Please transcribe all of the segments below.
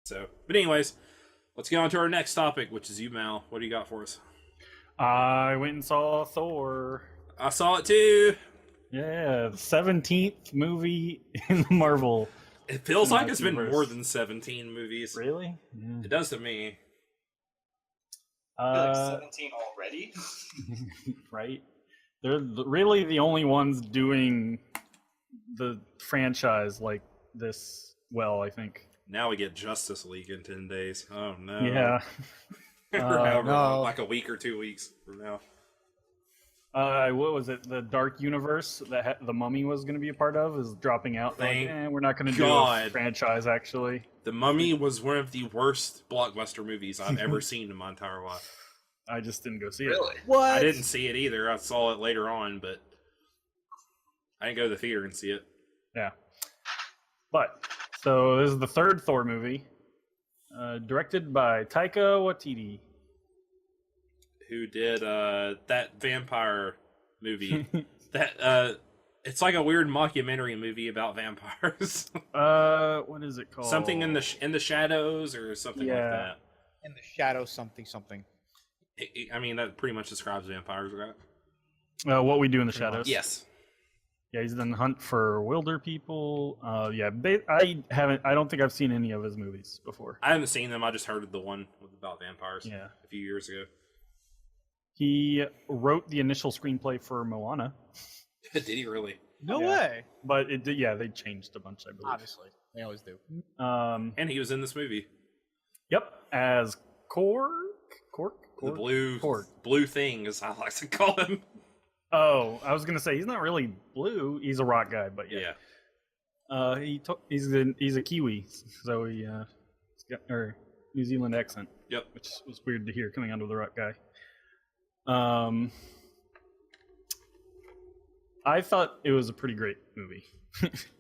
So, but anyways, let's get on to our next topic, which is you, Mal. What do you got for us? I went and saw Thor. I saw it too. Yeah, the 17th movie in the Marvel. It feels like it's universe. been more than 17 movies. Really? Yeah. It does to me. Like 17 already? Right? They're really the only ones doing the franchise like this well, I think. Now we get Justice League in 10 days. Oh no. Yeah. Or however long, no. like a week or 2 weeks from now. What was it? The Dark Universe that the Mummy was going to be a part of is dropping out. Thank we're not going to do a God. franchise, actually. The Mummy was one of the worst blockbuster movies I've ever seen in my entire life. I just didn't go see it. Really? What? I didn't see it either. I saw it later on, but I didn't go to the theater and see it. Yeah. But, so this is the third Thor movie, directed by Taika Waititi. Who did that vampire movie? That it's like a weird mockumentary movie about vampires. What is it called? Something in the shadows or something like Yeah. that. In the shadow, something. I mean, that pretty much describes vampires, right? What We Do in the Shadows. Yes. Yeah, he's done Hunt for Wilder People. Yeah, I don't think I've seen any of his movies before. I haven't seen them. I just heard of the one about vampires Yeah. a few years ago. He wrote the initial screenplay for Moana, Did he really? No Yeah. way. but they changed a bunch, I believe. Obviously, they always do. And he was in this movie. Yep, as Kork. The blue Korg. blue thing, as I like to call him. Oh, I was gonna say he's not really blue. He's a rock guy, but yeah. He's a Kiwi, so he's got New Zealand accent. Yep. Which was weird to hear coming out of the rock guy. I thought it was a pretty great movie.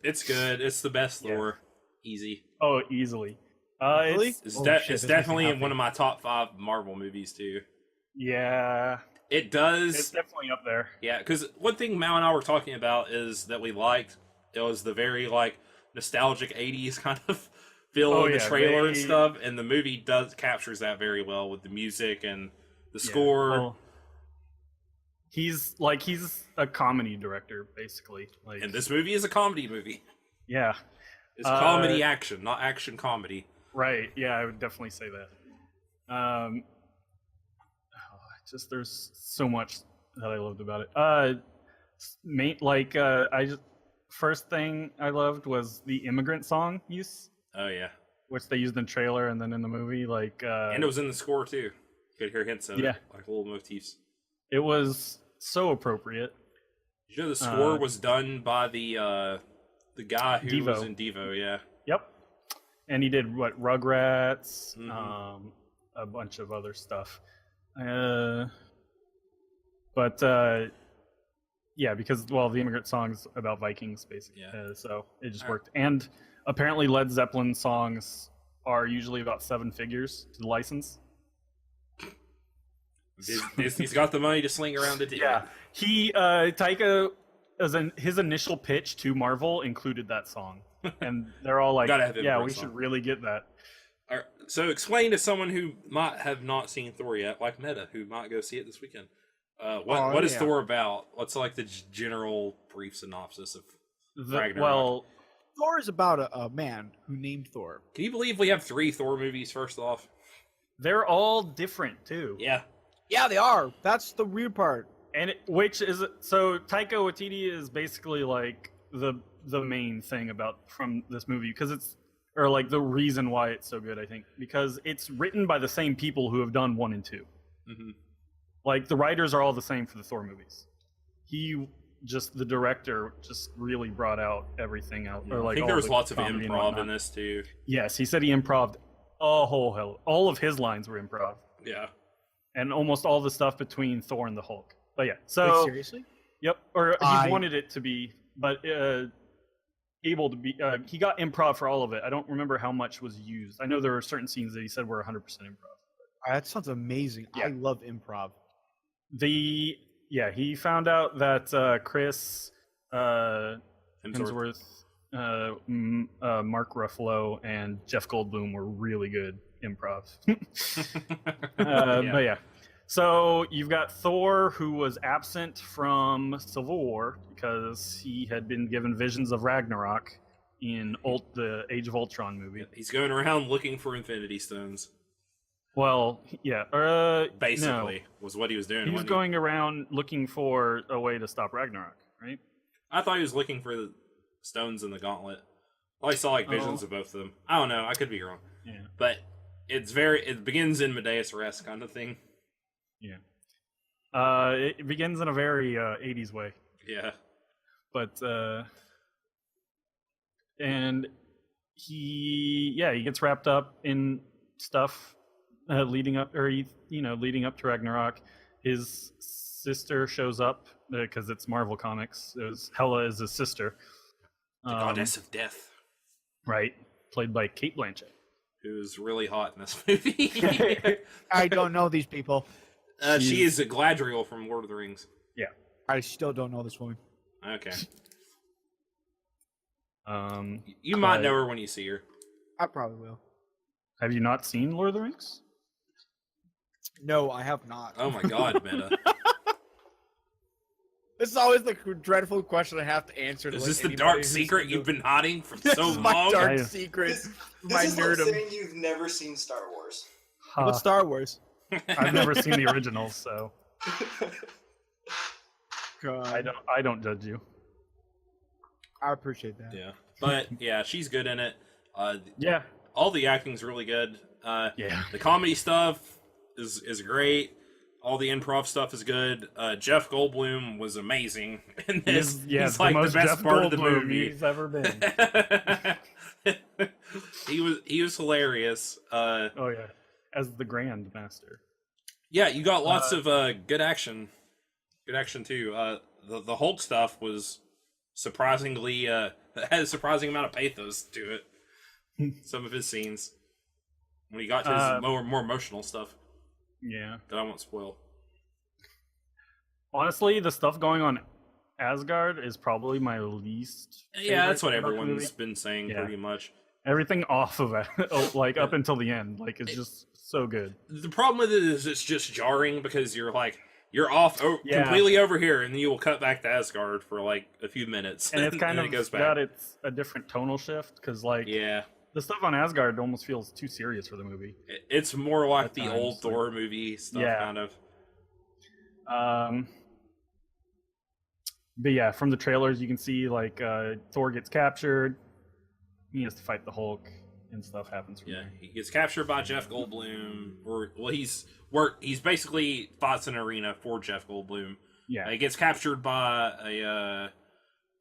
It's good. It's the best Yeah. Thor. Easy. Oh, easily. Really? It's, Oh, it's shit, this makes me definitely in happy. one of my top 5 Marvel movies too. Yeah, It does. it's definitely up there. Yeah, because one thing Mal and I were talking about is that we liked it was the very like nostalgic '80s kind of feel Oh, of the yeah, trailer and they- stuff, and the movie captures that very well with the music and the score. Well, he's a comedy director basically. Like, And this movie is a comedy movie. yeah, It's comedy action, not action comedy. right. Yeah, I would definitely say that. Just there's so much that I loved about it. First thing I loved was the immigrant song use, Oh yeah, which they used in the trailer and then in the movie. and it was in the score too. You could hear hints of Yeah. it, like little motifs. it was so appropriate. You know, the score was done by the guy who was Devo. in Devo. Yeah, Yep. And he did Rugrats, Mhm. a bunch of other stuff. Yeah, because the immigrant song's about Vikings basically. Yeah. So it just All right. worked. And apparently Led Zeppelin songs are usually about 7 figures to the license. Disney's got the money to sling around to do. Yeah. Taika, his initial pitch to Marvel included that song. And they're all like, Gotta have yeah, immigrant we song." should really get that. All right, so explain to someone who might have not seen Thor yet, like Meta, who might go see it this weekend. What is yeah. Thor about? What's like the general brief synopsis of Ragnarok? Well, Thor is about a man who named Thor. Can you believe we have 3 Thor movies? First off, they're all different too. yeah, Yeah, they are. That's the weird part. And so Taika Waititi is basically like the main thing from this movie because the reason why it's so good, I think, because it's written by the same people who have done 1 and 2. hmm Like the writers are all the same for the Thor movies. The director just really brought out everything out. Or I like think all there was the lots of comedy and improv whatnot. in this too. Yes, he said he improved a whole hell. All of his lines were improv, Yeah, and almost all the stuff between Thor and the Hulk. But yeah, Wait, so seriously? yep, or I- he wanted it to be, but able to be. He got improv for all of it. I don't remember how much was used. I know there were certain scenes that he said were 100% improv. That sounds amazing. Yeah. I love improv. He found out that Chris Hemsworth. Hemsworth Mark Ruffalo and Jeff Goldblum were really good improv. But yeah. So you've got Thor, who was absent from Civil War because he had been given visions of Ragnarok in the Age of Ultron movie. He's going around looking for Infinity Stones. Well, yeah. Basically, was what he was doing. He was going around looking for a way to stop Ragnarok, right? I thought he was looking for the stones in the gauntlet. I saw like visions of both of them. I don't know. I could be wrong. Yeah. But it begins in Medea's Rest kind of thing. Yeah. It begins in a very 80s way. Yeah. But and he gets wrapped up in stuff leading up to Ragnarok. His sister shows up because it's Marvel Comics. Hela is his sister. The goddess of death. Right. Played by Cate Blanchett. Who's really hot in this movie. I don't know these people. She is a Gladriel from Lord of the Rings. Yeah. I still don't know this woman. Okay. You might know her when you see her. I probably will. Have you not seen Lord of the Rings? No, I have not. Oh my god, Meta. This is always the dreadful question I have to answer. Is this the dark secret you've been hiding for so long? My dark secret. This is like saying you've never seen Star Wars. What's Star Wars? I've never seen the originals, so God. I don't judge you. I appreciate that. Yeah, but yeah, she's good in it. Yeah, all the acting's really good. Yeah, the comedy stuff is great. All the improv stuff is good. Jeff Goldblum was amazing in this. He's like the best part of the movie he's ever been. he was hilarious. Oh yeah, as the Grand Master. Yeah, you got lots of good action. Good action too. The Hulk stuff was surprisingly had a surprising amount of pathos to it. Some of his scenes when he got to his more emotional stuff. Yeah, that I won't spoil. Honestly, the stuff going on Asgard is probably my least. Yeah, that's what everyone's been saying pretty much. Everything off of it, like up until the end, like it's just so good. The problem with it is it's just jarring because you're off completely over here, and then you will cut back to Asgard for like a few minutes, and it's kind of it goes back. got a different tonal shift because the stuff on Asgard almost feels too serious for the movie. It's more like the old Thor movie stuff, kind of. But yeah, from the trailers you can see like Thor gets captured. He has to fight the Hulk, and stuff happens from there. He gets captured by Jeff Goldblum, he's basically fights an arena for Jeff Goldblum. Yeah, he gets captured by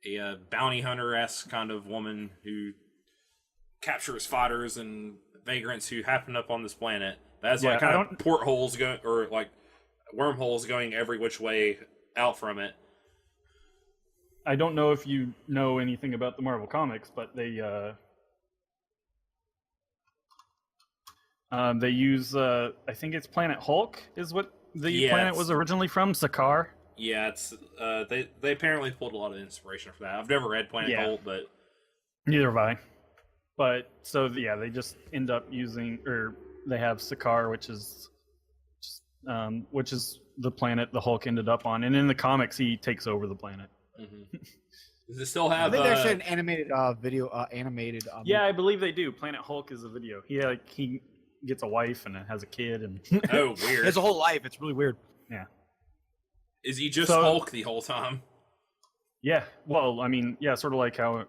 a bounty hunter-esque kind of woman who captures fighters and vagrants who happen up on this planet. That's like kind of portholes going, or like wormholes going every which way out from it. I don't know if you know anything about the Marvel Comics, but they use I think it's Planet Hulk is what the planet was originally from, Sakaar. Yeah, it's they apparently pulled a lot of inspiration for that. I've never read Planet Hulk, but neither have I. But so they just end up using, or they have Sakaar, which is the planet the Hulk ended up on, and in the comics he takes over the planet. Mm-hmm. Does it still have? I think there's an animated video. Yeah, I believe they do. Planet Hulk is a video. He gets a wife and has a kid, and oh, weird. He has a whole life. It's really weird. Yeah. Is he just Hulk the whole time? Yeah. Well, I mean, sort of like how,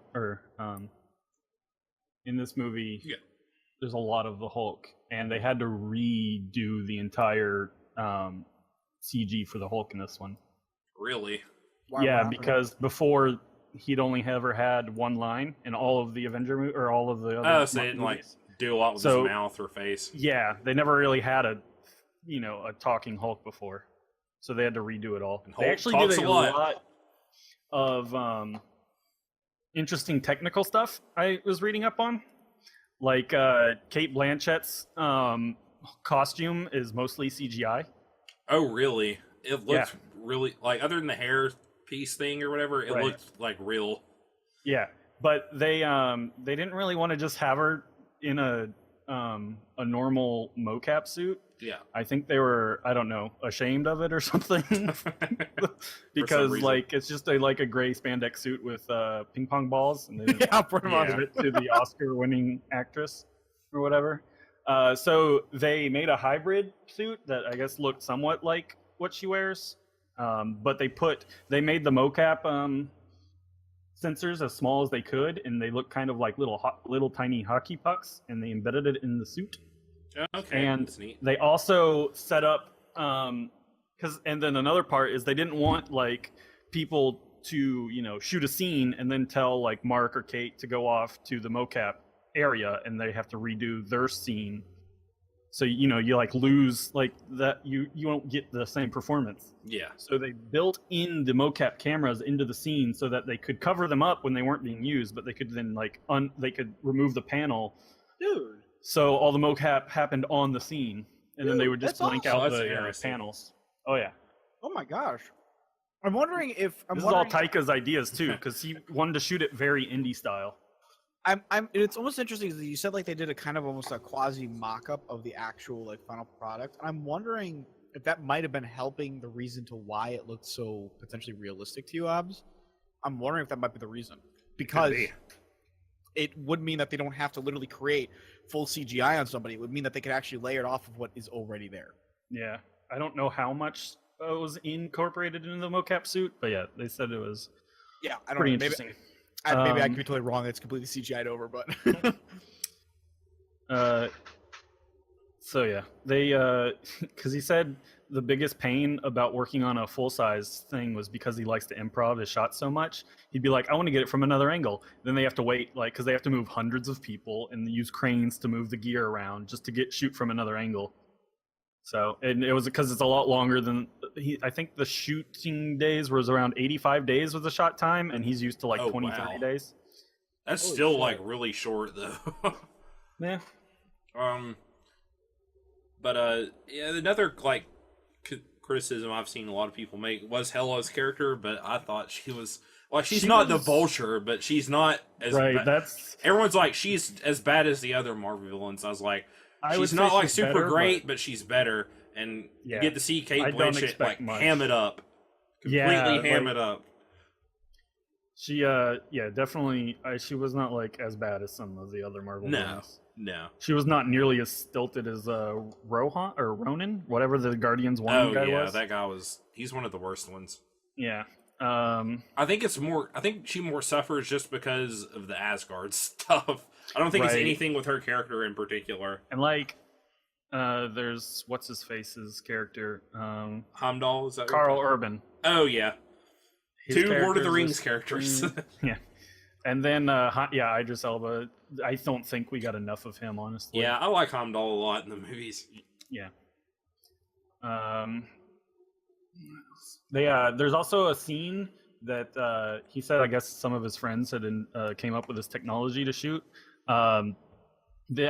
in this movie, there's a lot of the Hulk, and they had to redo the entire CG for the Hulk in this one. Really? Because before he'd only ever had one line in all of the Avenger or all of the other. So they didn't do a lot with his mouth or face. Yeah, they never really had a talking Hulk before, so they had to redo it all. They actually did a lot of interesting technical stuff I was reading up on, like Cate Blanchett's costume is mostly CGI. Oh, really? It looks really other than the hair piece thing or whatever, it looked like real. Yeah, but they didn't really want to just have her in a normal mocap suit. Yeah. I think they were, I don't know, ashamed of it or something. Because like it's just a gray spandex suit with ping pong balls, and they didn't give it to the Oscar-winning actress or whatever. So they made a hybrid suit that I guess looked somewhat like what she wears, but they made the mocap sensors as small as they could, and they look kind of like little tiny hockey pucks, and they embedded it in the suit. Okay, and that's neat. They also set up and then another part is they didn't want like people to shoot a scene and then tell like Mark or Kate to go off to the mocap area and they have to redo their scene. So you like lose like that, you won't get the same performance. Yeah. So they built in the mocap cameras into the scene so that they could cover them up when they weren't being used, but they could then like they could remove the panel. Dude. So all the mocap happened on the scene, and then they would just blank out the panels. Oh yeah. Oh my gosh. I'm wondering if this is all Taika's ideas too, because he wanted to shoot it very indie style. It's almost interesting that you said like they did a kind of almost a quasi mock-up of the actual like final product. And I'm wondering if that might have been helping the reason to why it looked so potentially realistic to you, Abs. I'm wondering if that might be the reason, because it would mean that they don't have to literally create full CGI on somebody. It would mean that they could actually layer it off of what is already there. Yeah, I don't know how much was incorporated into the mocap suit, but yeah, they said it was. Yeah, I don't pretty know. interesting. Maybe I could be totally wrong. It's completely CGI'd over, but. So yeah, they because he said the biggest pain about working on a full-size thing was because he likes to improv his shots so much. He'd be like, I want to get it from another angle. Then they have to wait, like, because they have to move hundreds of people and use cranes to move the gear around just to shoot from another angle. So, and it was because it's a lot longer than I think the shooting days was around 85 days was the shot time, and he's used to like 30 days. That's still like really short though. Yeah. But yeah, another like criticism I've seen a lot of people make was Hela's character, but I thought she was like she's not the Vulture, but she's not as That's everyone's like she's as bad as the other Marvel villains. I was like, she's not like super better, great, but she's better, and you get to see Kate Blanchett like ham it up, completely ham it up. She definitely she was not like as bad as some of the other Marvel villains. No. She was not nearly as stilted as Ronan, whatever the Guardians 1 guy was. Oh yeah, that guy he's one of the worst ones. Yeah. I think she more suffers just because of the Asgard stuff. I don't think it's anything with her character in particular. And like there's what's his face's character? Heimdall, is that Carl Urban. Oh yeah. His 2 Lord of the Rings characters. Yeah. And then Idris Elba, I don't think we got enough of him, honestly. Yeah, I like Heimdall a lot in the movies. Yeah. There's also a scene that he said I guess some of his friends had came up with this technology to shoot. I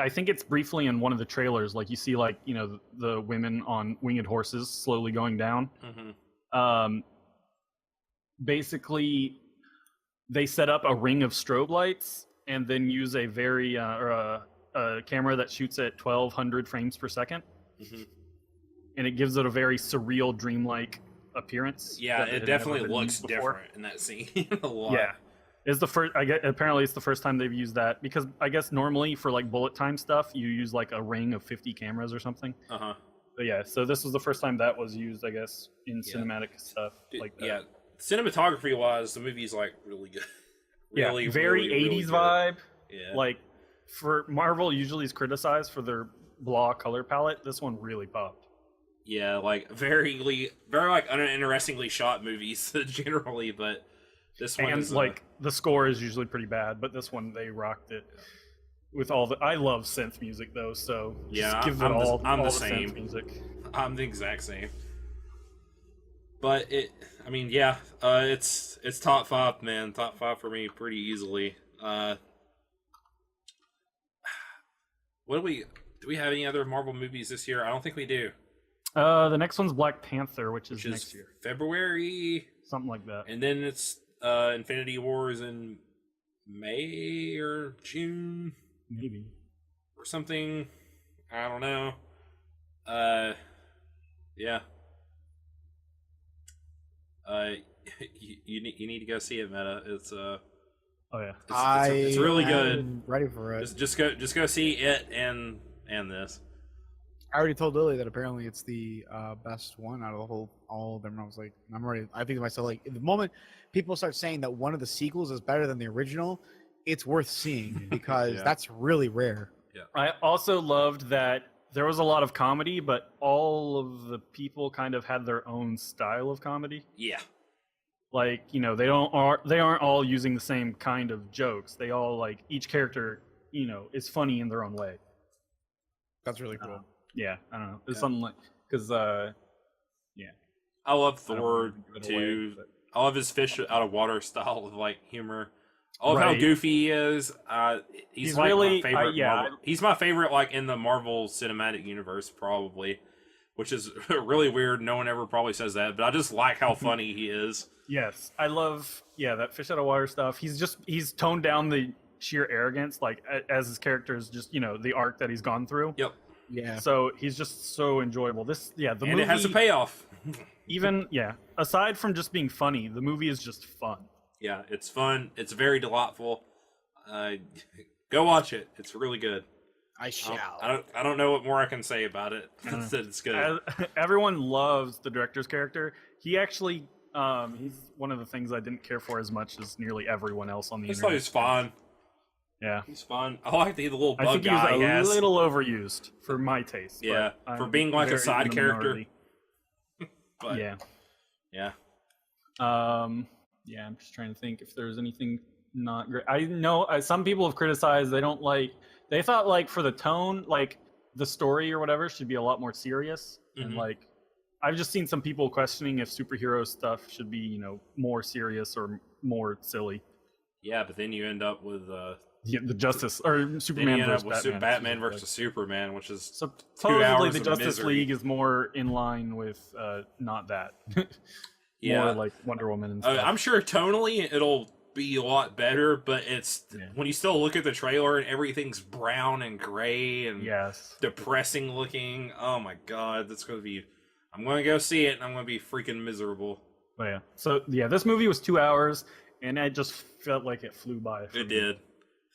think it's briefly in one of the trailers, like you see like, the women on winged horses slowly going down. Mm-hmm. Basically, they set up a ring of strobe lights and then use a very a camera that shoots at 1200 frames per second. Mm-hmm. And it gives it a very surreal, dreamlike appearance. Yeah, it definitely looks different in that scene a lot. Yeah, it's the first. Apparently, it's the first time they've used that, because I guess normally for like bullet time stuff, you use like a ring of 50 cameras or something. But yeah, so this was the first time that was used, I guess, in cinematic stuff like that. Yeah, cinematography wise, the movie's like really good. Really, very really 80s vibe. Yeah, like for Marvel usually is criticized for their blah color palette. This one really popped. Yeah, like very like uninterestingly shot movies generally, but this one is like the score is usually pretty bad, but this one they rocked it with all the. I love synth music though, so yeah, give I'm it all. I'm all the the same. Synth music. I'm the exact same. But it's top 5, man. Top 5 for me pretty easily. Do we have any other Marvel movies this year? I don't think we do. The next one's Black Panther, which is next year. February. Something like that. And then it's Infinity Wars in May or June, maybe, or something. I don't know. Yeah. You need to go see it, Meta. It's oh yeah, it's really good. I'm ready for it. Just go see it and this. I already told Lily that apparently it's the best one out of all of them. I was like, I'm ready. I think to myself, like, the moment people start saying that one of the sequels is better than the original, it's worth seeing because that's really rare. Yeah. I also loved that there was a lot of comedy, but all of the people kind of had their own style of comedy. Yeah. Like, you know, they aren't all using the same kind of jokes. They all, like, each character, you know, is funny in their own way. That's really cool. Yeah, I don't know. It's something like, because yeah. I love Thor too. I love his fish out of water style of like humor. I love how goofy he is. He's like really my favorite. Marvel. He's my favorite, like in the Marvel Cinematic Universe, probably, which is really weird. No one ever probably says that, but I just like how funny he is. Yes, I love that fish out of water stuff. He's toned down the sheer arrogance, like as his character is just, you know, the arc that he's gone through. Yep. Yeah. So he's just so enjoyable. The movie, and it has a payoff. Even aside from just being funny, the movie is just fun. Yeah, it's fun. It's very delightful. Go watch it. It's really good. I shall. I don't know what more I can say about it. It's good. Everyone loves the director's character. He actually, he's one of the things I didn't care for as much as nearly everyone else on the internet. I thought he was fun. Yeah, he's fun. I like the little bug I think guy he was a little overused for my taste. Yeah, for being like a side character. But yeah. I'm just trying to think if there's anything not great. I know some people have criticized they thought like for the tone, like the story or whatever should be a lot more serious. And like I've just seen some people questioning if superhero stuff should be, you know, more serious or more silly. Yeah, but then you end up with the Justice or Superman versus Batman versus Superman, which is supposedly the Justice League is more in line with not that. More like Wonder Woman and stuff. I'm sure tonally it'll be a lot better, but it's when you still look at the trailer and everything's brown and gray and depressing looking. Oh my god, that's gonna be. I'm gonna go see it and I'm gonna be freaking miserable. Oh yeah. So this movie was 2 hours and I just felt like it flew by. It did.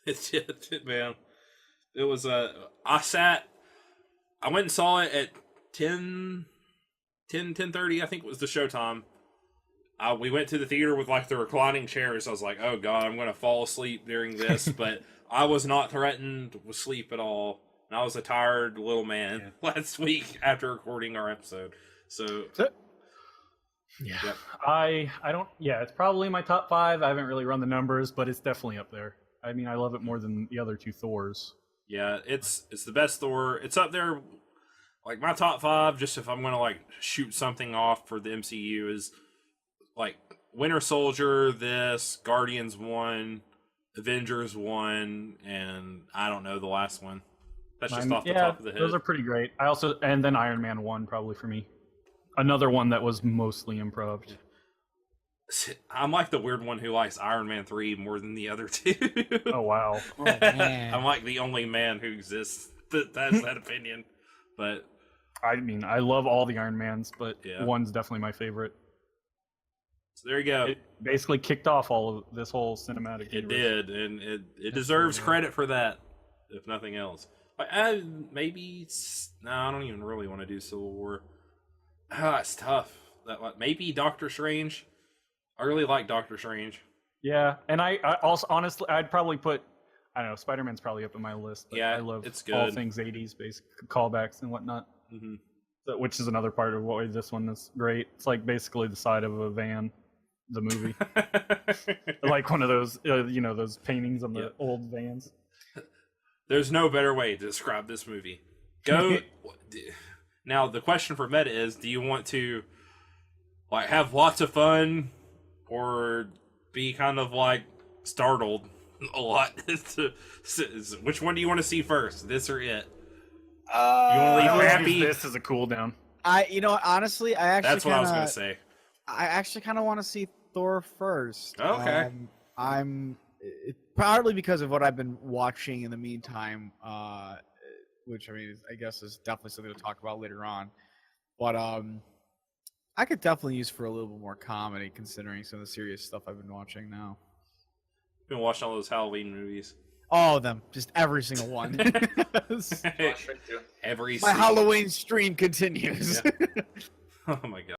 It did, man. It was I went and saw it at 10:30, I think was the showtime. We went to the theater with like the reclining chairs. I was like, oh god, I'm going to fall asleep during this, but I was not threatened with sleep at all. And I was a tired little man last week after recording our episode. So I don't it's probably my top 5. I haven't really run the numbers, but it's definitely up there. I mean, I love it more than the other 2 Thors. Yeah, it's the best Thor. It's up there. Like my top 5, just if I'm gonna like shoot something off for the MCU, is like Winter Soldier, this Guardians 1, Avengers 1, and I don't know the last one. That's just off the top of the head. Those are pretty great. And then Iron Man 1 probably for me. Another one that was mostly improv. I'm like the weird one who likes Iron Man 3 more than the other 2. Oh, wow. Oh, man. I'm like the only man who exists that has that opinion. But I mean, I love all the Iron Mans, but one's definitely my favorite. So there you go. It basically kicked off all of this whole cinematic universe. It did, and it deserves credit for that, if nothing else. I don't even really want to do Civil War. It's tough. Maybe Doctor Strange. I really like Doctor Strange. Yeah, and I also honestly I'd probably put, I don't know, Spider-Man's probably up in my list. But I love it's good. All things 80s basic callbacks and whatnot. Which is another part of why this one is great. It's like basically the side of a van, the movie. Like one of those those paintings on the old vans. There's no better way to describe this movie. Go. Now the question for Meta is: do you want to like have lots of fun, or be kind of like startled a lot? Which one do you want to see first? This or it? You want to leave happy? This is a cool down. Honestly, that's what I was gonna say. I actually kind of want to see Thor first. Okay. partly because of what I've been watching in the meantime, which I mean, I guess is definitely something to talk about later on. But I could definitely use for a little bit more comedy, considering some of the serious stuff I've been watching now. Been watching all those Halloween movies. All of them, just every single one. Every My Halloween stream continues. Yeah. Oh my god.